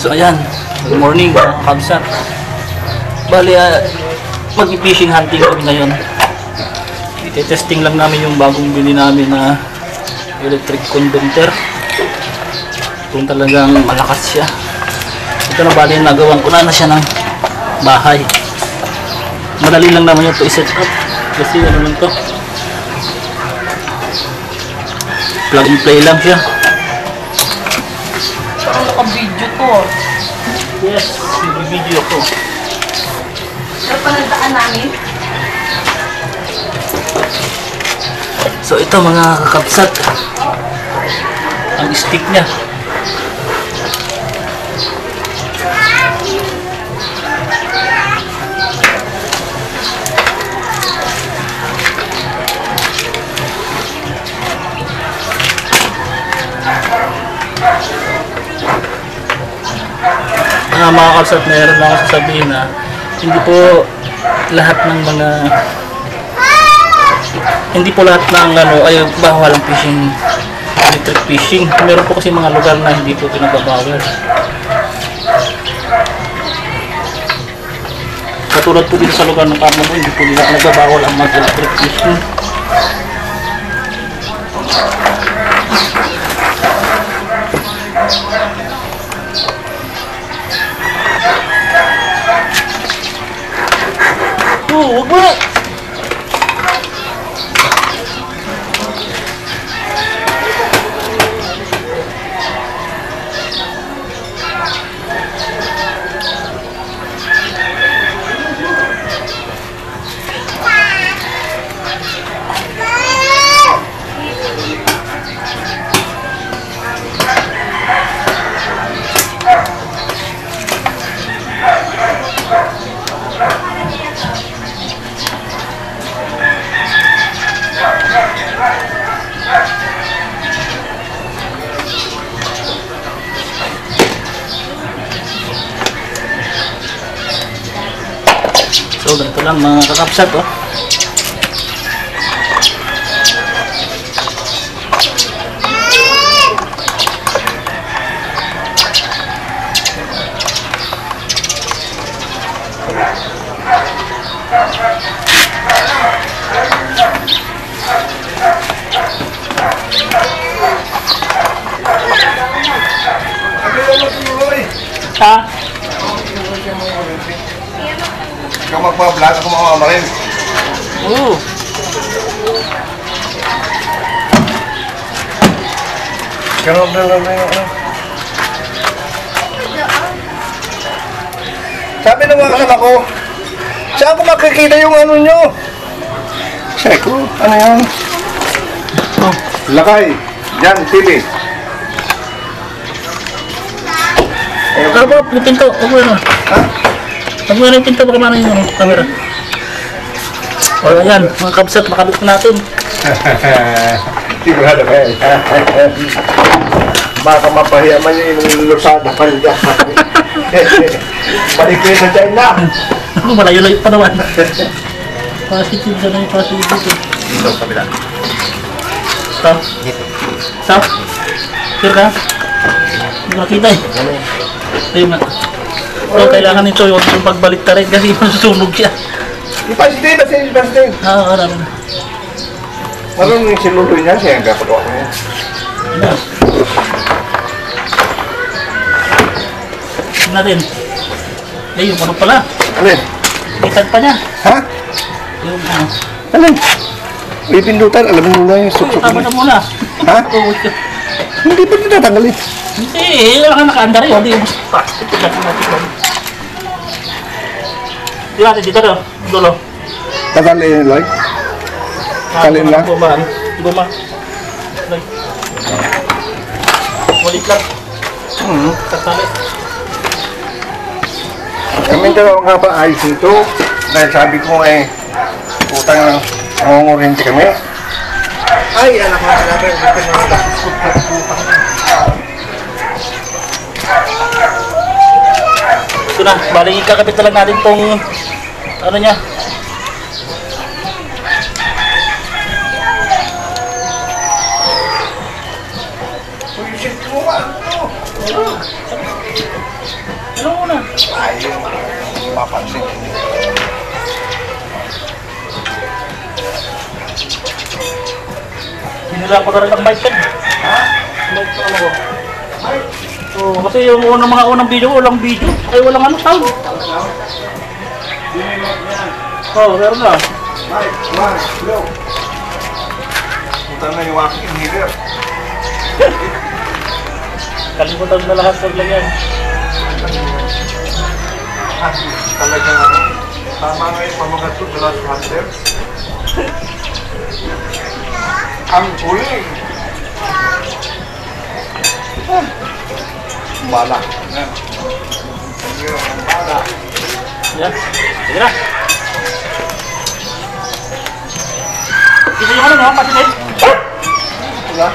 So ayan, good morning mga kabsat. Bali, mag-fishing hunting kami ngayon. Ite-testing lang namin yung bagong bili namin na electric condenser. Kung talagang malakas siya. Ito na bali, nagawan ko na siya ng bahay. Madali lang naman ito i-set up. Kasi ano lang to, plug and play lang siya. Parang naka-video to. Yes, video ko. Pero panandaan namin. So ito mga kakabsat, ang stick niya. Mga kabsat, meron lang ako sasabihin na hindi po lahat ng ay bawal ang fishing, electric fishing. Meron po kasi mga lugar na hindi po pinagbabawal. Katulad po dito sa lugar ng Pamo, hindi po nila nagbabawal ang mag-electric fishing. Wag mo na! So ganito lang mga kakapsat, oh. Ha? Ikaw magpa-vlog, ako mamama rin. Oo. Ganun na lang na yun. Sabi ng mga kasama ko, saan ko makikita yung ano nyo? Sabi ko, ano yan? Oh, lakay. Yan, TV. Pero ba, yung pinto, huwag mo yun. Ha? Huwag mo yun yung pinto, baka mana yung camera. O yan, mga kabsat, makabit na natin. Sigurado ka yan. Baka mapahiyaman yung lusada pa rin dyan. Malikay na dyan na. Ano, malayo-layo pa naman. Positive na yung positive dito. Dito, kabila. Stop. Stop. Sure ka? Hindi ko nakita eh. Ayun nga. So, kailangan nito yung pagbalik ta rin kasi masusunog siya. Ipasitin, ipasitin. Oo, namin. Marunong yung sinuloy niya, siya yung kapagawa ko niya. Ano? Tignan natin. Eh, yung ano pala. Alin? Kitag pa niya. Ha? Yung ano. Alin? May pindutan, alam mo na yung suksok Tama na muna. Ha? Oo, Hindi pa tinatanggalin. hindi, wala ka nakaandar yun. Hindi, plastic. Tignan natin. Tignan natin dito daw. Dulo. Tatanggalin yung light? Kalin lang? Bumaan. Buma. Walit lang. Tatali. Kami dalawang nga ba ayos nito? Dahil sabi ko utang lang, nangungurinti kami. Ay, anak mo sinabi, bukas na lang. Ito na, bali ikakapit na lang natin tong ano niya. Bigla ko na rin ang bike kan. Bike ko ano ko. So, kasi yung mga unang video, walang video. Ay, walang ano, sound. Oh, meron na. Mike, hello. Punta na yung aking inhaler. Kalimutan na lahat ng lagyan. Talagang ano, tama nga yung pamagat ko, the last hunter. Ang huli. Bala. Yan. Bala. Yan. Sige na. Ito yung ano, no? Patinid. Wala.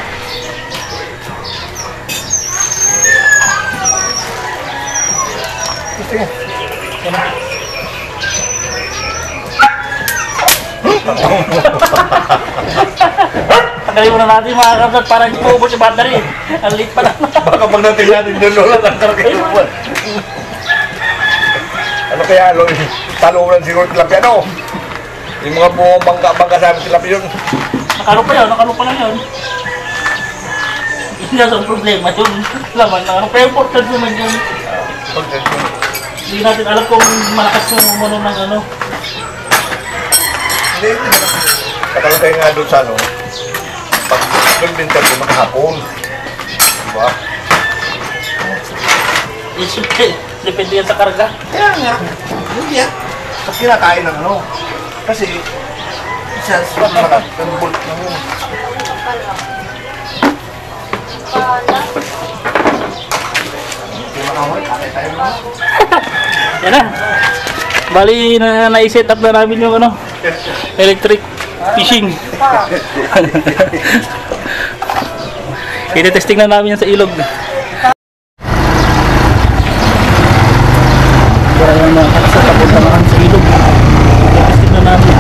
Sige. Tagalin muna natin mga kapatid para hindi maubos yung battery. Ang late pa lang. Baka pag natin natin doon lola, nagkaroon. Ano kaya, Loy? Talungan siguro tilapia, no? Yung mga buong bangga sabi tilapia yun. Nakalo pa yun, nakalo pa lang yun. Hindi na ang problema yun. Laman na ano. Kaya important naman yun. Hindi natin alam kung malakas yung umano ng ano. Hindi. Katalong tayo nga doon sa ano. Pag winter ko makahapon. Diba? Depende yan sa karga. Kaya nga. Hindi yan. Sa kinakain ng ano. Kasi isa sa mga bolt na yun. Hindi makawal. Kakay tayo naman. Yan na. Bali na-set up na namin yung ano. Electric fishing. Ite-testing na namin yan sa ilog. Kaya yung mga kakasat tapos na naman sa ilog. Ite-testing na namin.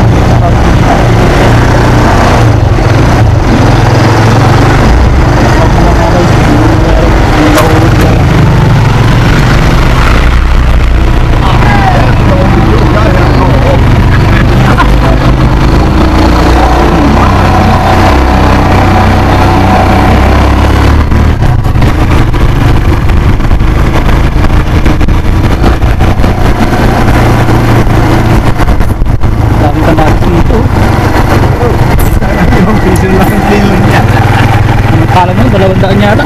Daan yata.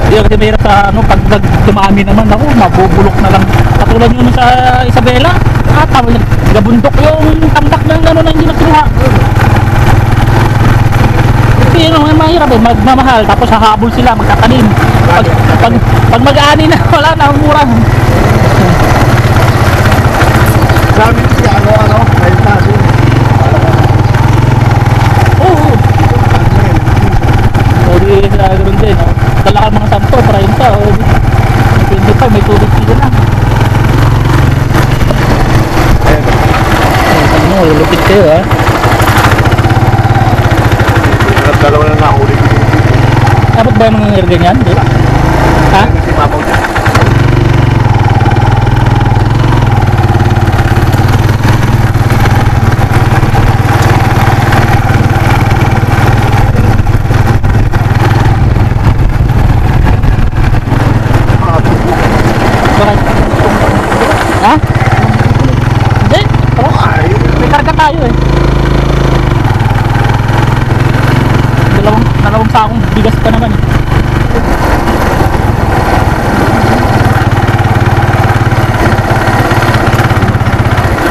Hindi kasi mahirap sa ano, pag dumami naman ako, mabubulok na lang. Katulad yun sa Isabela, gabundok yung tamtak ng ano na hindi nakuha. Kasi yun ang mahirap eh, magmamahal, tapos hahabol sila, magtatanim. Pag mag-aani na, wala na, mura. Grabe siya, ano, kahit natin. Oo. Hindi sa ganoon din, no? Dala ka mga sampo, 30 o 25, may tubig sila na. Ayun mo, lulupit kayo ha. Dalawa na nahuli. Dapat ba yung mga ganyan? Ha? Si Papaw niya. Ha? Hindi. May karga tayo eh. Dalawang sakong bigas pa naman eh.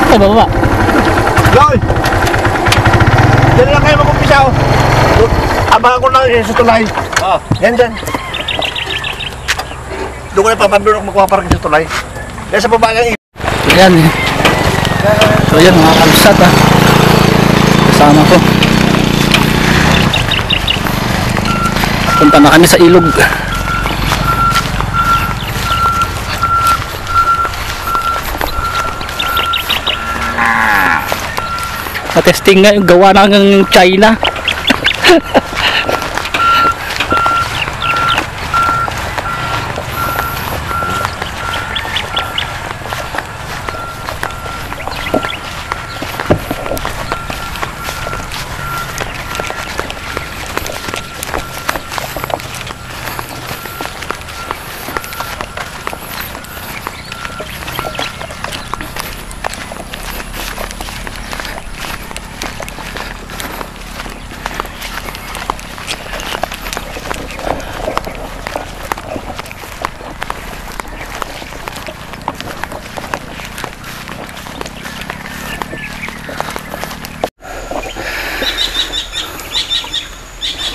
Ay, bababa. Loy! Diyan lang kayo mag-umpisa oh. Abangan ko lang sa tulay. Oo. Yan dyan. Doon ko na papabilo na magpaparking sa tulay. Yan sa baba ng Ayan. So yan mga kalsat ha. Kasama ko. Punta na kami sa ilog. Na-testing nga yung gawa ng China.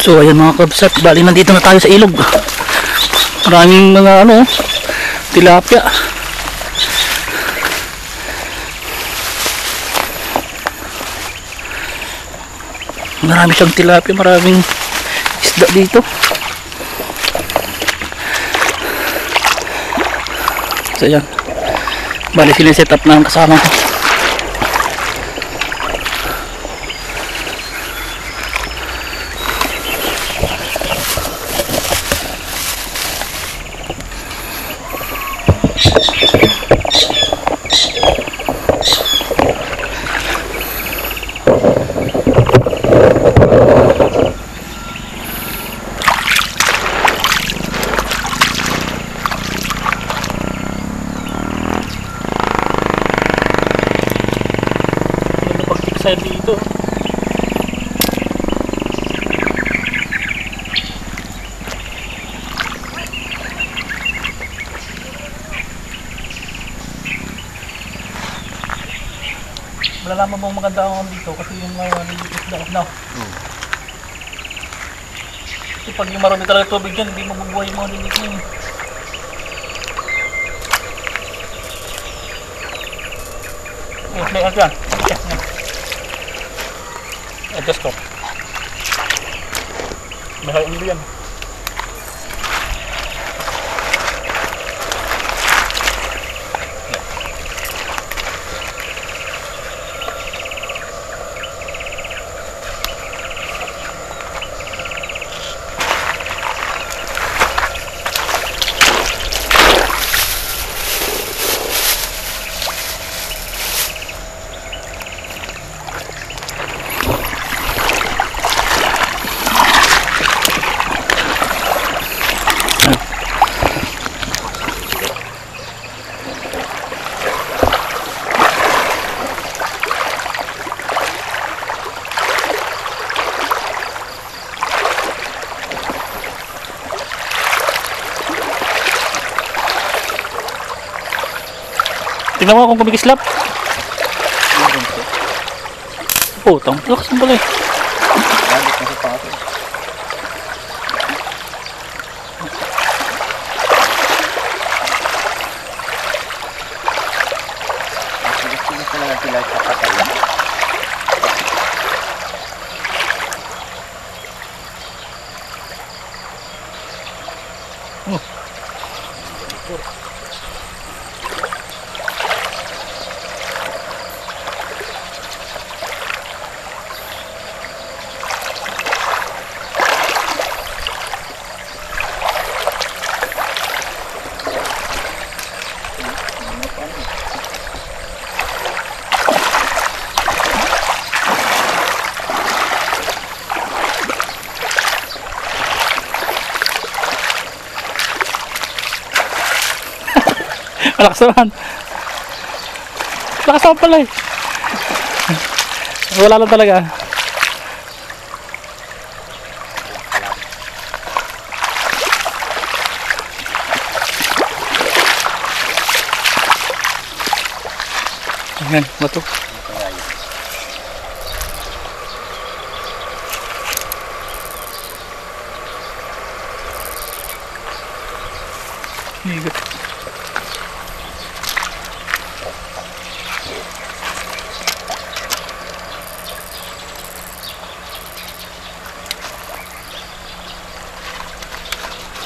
So ayan mga kabsat, bali nandito na tayo sa ilog. Maraming mga tilapia. Marami siyang tilapia, maraming isda dito. So ayan, bali sila set up na ang kasama ko. Side dito. Malalaman mo maganda ang dito kasi yung isda. Kasi pag yung marami talaga tubig dyan, hindi mabubuhay yung mga lilik na yun. May agyan. Adjust ko. May hain yan. Tingnan mo kung kumikislap. Putang, lakas mo pala eh. Lakas naman. Lakas naman pala eh. Wala lang talaga. Ayan, bato. Higot.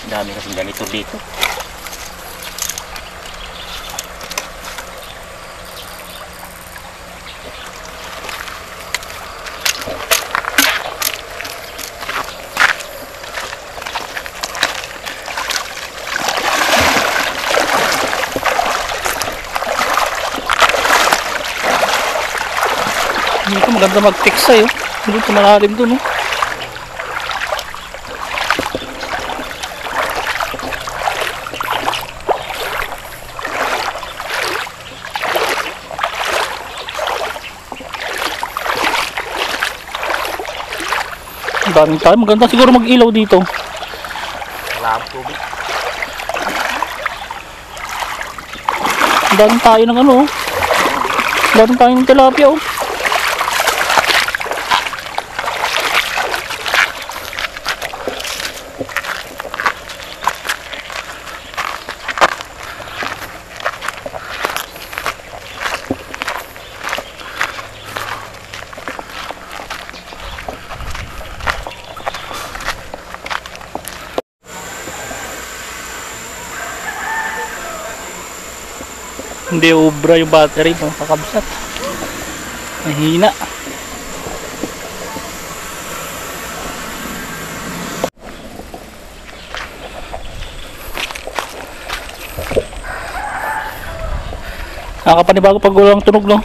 Dami kasing ganito dito. Dito maganda mag-text sa'yo. Dito malalim doon, no? Daming tayo. Maganda siguro mag-ilaw dito. Wala ang tubig. Daming tayo ng ano. Daming tayo ng tilapia, oh. Hindi ubra yung battery mga kakabsat. Mahina. Nakakapanibago pag walang tunog, no?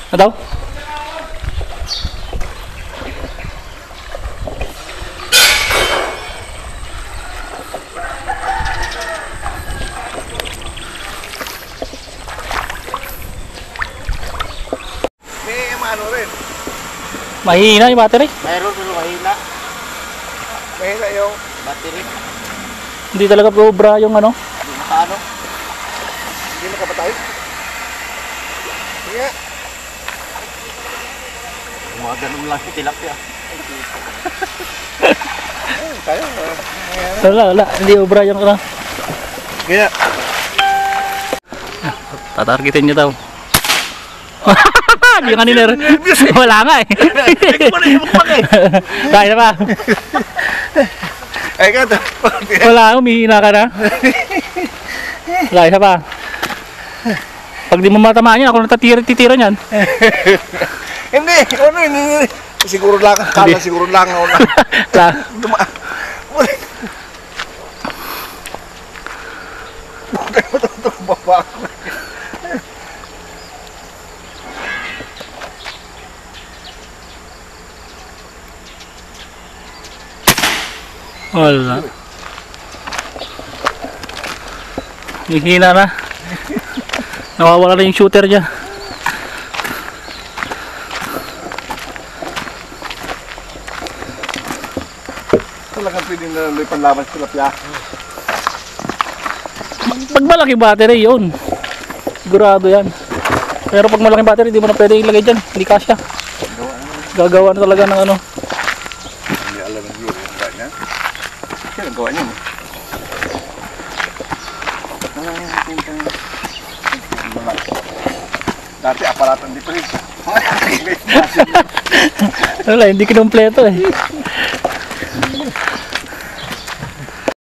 Ano daw? May ano rin. Mahina yung battery. Mayroon pero mahina. Mahina yung battery. Hindi talaga ubra yung ano. Paano? Hindi makapatay? Sige. Mga ganun lang si tilapia. Tayo. Wala. Hindi ubra yung ano. Kaya. Tatargetin niya daw. Hindi kanina. Wala nga eh. Kaya na ba? Ay ka to. Wala, umihina ka na. Kaya pa. Pag di mo matamaan yan, ako natatira niyan. Hindi. Ano hindi. Siguro lang. Kala siguro lang. Dumaan. Bakit mo ito baba ako? Wala. Hihina na. Nawawala na yung shooter niya. Talagang pwedeng na panlaban sa tilapia. Pag malaki battery yun, sigurado yan. Pero pag malaking battery, di mo na pwede ilagay dyan. Hindi kasya. Gagawa na talaga ng ano. Hindi alam ng guro yung gawa niya. Kaya nagawa niya. Dati aparatan di pa rin. Wala, hindi kinumpleto eh.